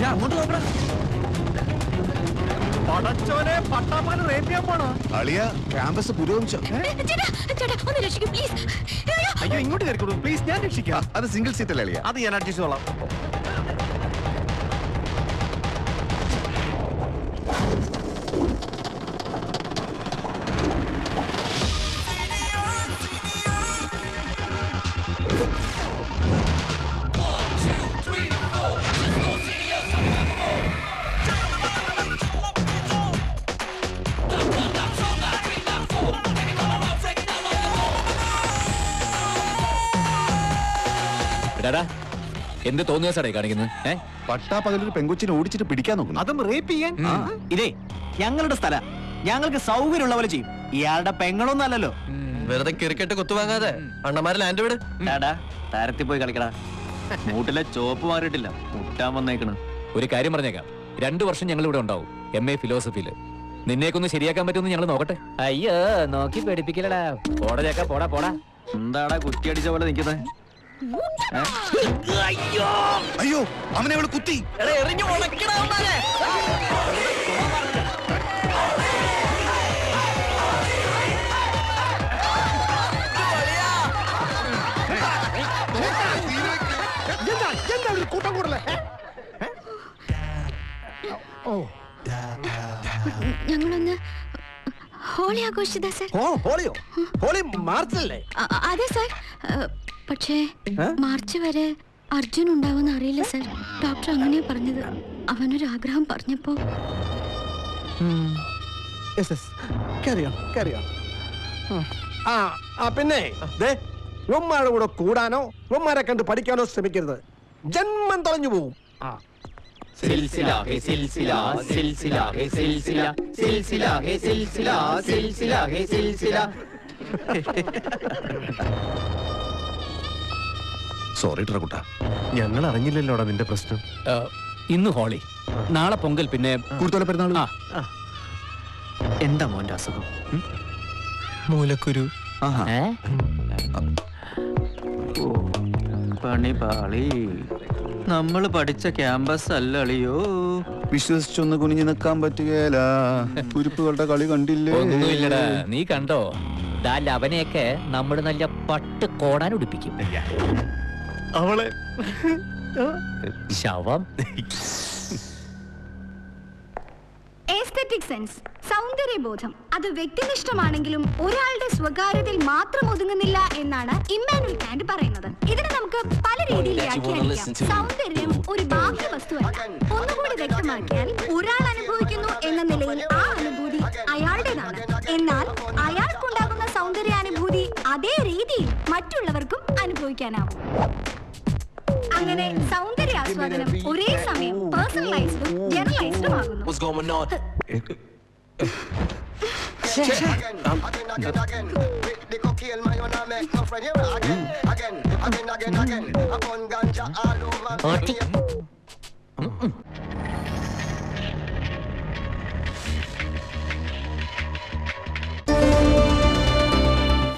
ഞാൻ അങ്ങോട്ട് നോക്കണം. പടച്ചോനെ, പട്ടാപ്പാന് റേപ്പ് ചെയ്യാൻ പോണോ? അളിയ ക്യാമ്പസ് പുരോഗമിച്ചോ? അയ്യോ, ഇങ്ങോട്ട് കയറിക്കോളൂ പ്ലീസ്, ഞാൻ രക്ഷിക്കാം. അത് സിംഗിൾ സീറ്റ് അല്ലേ അളിയ? അത് ഞാൻ അഡ്ജസ്റ്റ് ചെയ്തോളാം. എന്ത് തോന്നിയ സാറേ കാണിക്കുന്നത്? പട്ടാ പകലൊരു പെങ്കൊച്ചിനെ ഓടിച്ചിട്ട് പിടിക്കാൻ നോക്കുന്നു. അതും റേപ്പ് ചെയ്യാൻ? ഇതേ ഞങ്ങളുടെ സ്ഥലം, ഞങ്ങൾക്ക് സൗകര്യമുള്ള പോലെ ചെയ്യും. ഇയാളുടെ പെങ്ങളൊന്നും അല്ലല്ലോ. വെറുതെ ക്രിക്കറ്റ് കുത്തുവാങ്ങാതെ അണ്ണന്മാരെ ലാൻഡ് വിട്. താരത്തിൽ പോയി കളിക്കടാ. മൂട്ടിലെ ചോപ്പ് മാറിയിട്ടില്ല, മുട്ടാൻ വന്നേക്കണ്. ഒരു കാര്യം പറഞ്ഞേക്കാം, 2 വർഷം ഞങ്ങൾ ഇവിടെ ഉണ്ടാവും. MA ഫിലോസഫിയില് നിന്നേക്കൊന്ന് ശരിയാക്കാൻ പറ്റുമെന്ന് ഞങ്ങൾ നോക്കട്ടെ. അയ്യോ, നോക്കി പേടിപ്പിക്കലടാ. പോടാ ചേക്കാ, പോടാ പോടാ. എന്താടാ കുറ്റി അടിച്ച പോലെ നിൽക്കുന്നത്? അയ്യോ, അവനെ അവള് കുത്തി. കൂട്ടം കൂടല്ലേ? ഞങ്ങളൊന്ന് ഹോളി ആഘോഷിച്ചതാ സർ. ഹോളിയോ? ഹോളി മാർച്ചിലല്ലേ? അതെ സർ, പക്ഷേ മാർച്ച് വരെ അർജുൻ ഉണ്ടാവുമെന്ന് അറിയില്ല സർ. ഡോക്ടർ അങ്ങനെയാ പറഞ്ഞത്. അവനൊരാഗ്രഹം പറഞ്ഞപ്പോ പിന്നെ ഉമ്മാരുടെ കൂടെ കൂടാനോ ഉമ്മാരെ കണ്ട് പഠിക്കാനോ ശ്രമിക്കരുത്. ജന്മം തൊലഞ്ഞു പോവും. സോറി ട്രകുട്ട, ഞങ്ങൾ അറിഞ്ഞില്ലല്ലോടാ നിന്റെ പ്രശ്നം. ഇന്ന് ഹോളി, നാളെ പൊങ്കൽ, പിന്നെ കൂടുതൽ പെരുന്നാൾ. എന്താ മോന്റെ അസുഖം? മൂലക്കുരു. പണി പാളി. നമ്മള് പഠിച്ച ക്യാമ്പസ് അല്ലളിയോ. വിശ്വസിച്ചൊന്ന് കുനിഞ്ഞു നിൽക്കാൻ പറ്റുകയില്ല. കുരുപ്പുകളുടെ കളി കണ്ടില്ലേ? ഒന്നുമില്ലടാ, നീ കണ്ടോ? അവനെയൊക്കെ നമ്മൾ നല്ല പട്ട് കോടാൻ ഉടുപ്പിക്കും. അവളെ ശവം. എസ്തെറ്റിക് സെൻസ്, സൗന്ദര്യബോധം, അത് വ്യക്തിനിഷ്ഠമാണെങ്കിലും ഒരാളുടെ സ്വകാര്യതയിൽ മാത്രം ഒതുങ്ങുന്നില്ല എന്നാണ് ഇമ്മാനുവൽ കാന്റ് പറയുന്നത്. ഇതിനെ നമുക്ക് പല രീതിയിൽ വ്യാഖ്യാനിക്കാം. സൗന്ദര്യം ഒരു ബാഹ്യ വസ്തുവല്ല. ഒന്നുകൂടി വ്യക്തമാക്കിയാൽ, ഒരാൾ അനുഭവിക്കുന്നു എന്ന നിലയിൽ ആ അനുഭൂതി അയാളുടേതാണ്. എന്നാൽ അയാൾക്കുണ്ടാകുന്ന സൗന്ദര്യാനുഭൂതി അതേ രീതിയിൽ മറ്റുള്ളവർക്കും അനുഭവിക്കാനാവും. അങ്ങനെ സൗന്ദര്യാസ്വാദനം ഒരേ സമയം പേഴ്സണലൈസ്ഡും ജനറലൈസ്ഡും ആകുന്നു. ഓട്ടി